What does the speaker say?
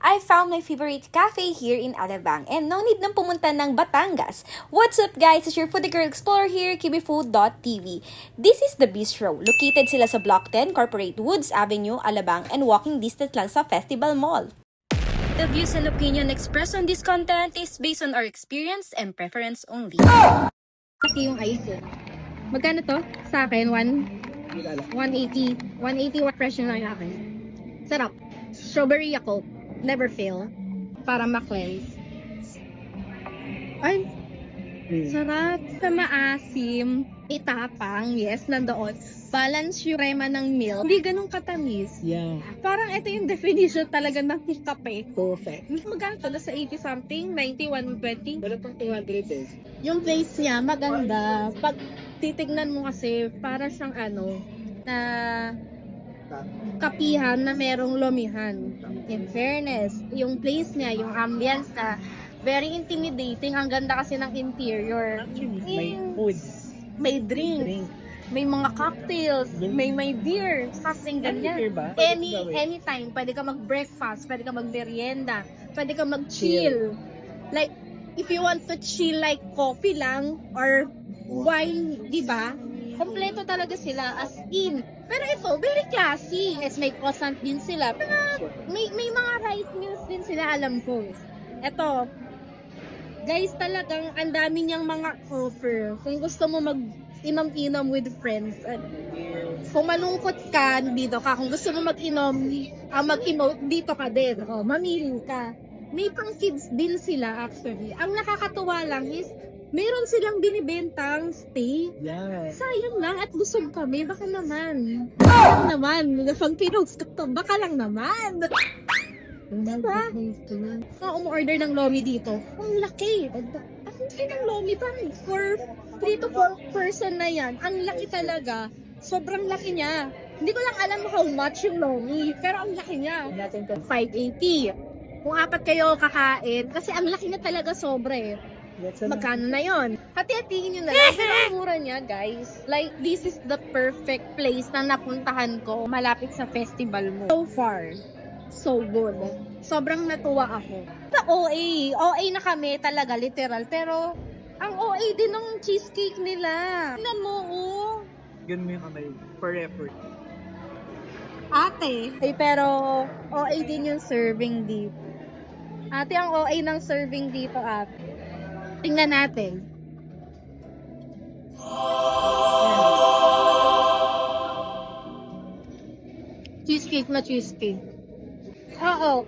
I found my favorite cafe here in Alabang and no need nang pumunta ng Batangas. What's up guys? It's your Foodie Girl Explorer here, kibifood.tv. This is the Bistro. Located sila sa Block 10, Corporate Woods Avenue, Alabang and walking distance lang sa Festival Mall. The views and opinion expressed on this content is based on our experience and preference only. Laki yung ice eh. Magkano to? Sa akin, 180. 180 watt pressure lang yung akin. Sarap. Strawberry Yakult. Never fail. Para ma-cleanse. Ay, sarap. Sa maasim, itapang, yes, nandoon. Balance yung rema ng milk. Hindi ganun katamis. Yeah, Parang ito yung definition talaga ng kape. perfect. Magkano to? Nasa 80 something? 90, 120? Wala pang 200 eh. Yung place niya, maganda. Pag titignan mo kasi, para siyang na kapihan na merong lomihan. In fairness, yung place niya, yung ambience na very intimidating. Ang ganda kasi ng interior. May food. May drinks. Drink. May mga cocktails. May beer. Something ganyan. Beer ba? Anytime. Pwede ka mag-breakfast. Pwede ka mag-merienda. Pwede ka mag-chill. Like, if you want to chill like coffee lang or wine, di ba? Kompleto talaga sila as in. Pero ito, very classy. Yes, may croissant din sila. Pero may mga rice meals din sila, alam ko. Ito, guys, talagang ang dami niyang mga offer. Kung gusto mo mag-inom-inom with friends. At kung malungkot ka, dito ka. Kung gusto mo mag-inom, mag-emote, dito ka din. O, mamili ka. May pang kids din sila actually. Ang nakakatuwa lang is, meron silang binibentang stay. Yeah. Sayang lang at busog kami. Baka naman. Baka naman. Pag pinost ko to, baka lang naman. Diba? Umu-order ng lomi dito. Ang laki. Ang laki ng lomi. Parang for 3 to 4 person na yan. Ang laki talaga. Sobrang laki niya. Hindi ko lang alam how much yung lomi. Pero ang laki niya. 580. Kung 4 kayo kakain. Kasi ang laki niya talaga sobra eh. Magkano na yon? Hati-hatiin nyo na lang. Pero ang mura niya, guys. Like, this is the perfect place na napuntahan ko malapit sa festival mo. So far, so good. Sobrang natuwa ako. Sa OA. OA na kami talaga, literal. Pero, ang OA din ng cheesecake nila. Tingnan mo, oh. Ganun mo yung kamay. For effort. Ate. Ay, pero, OA din yung serving dito. Ate, ang OA ng serving dito, ate. Tingnan natin. Cheesecake na cheesecake. Oo.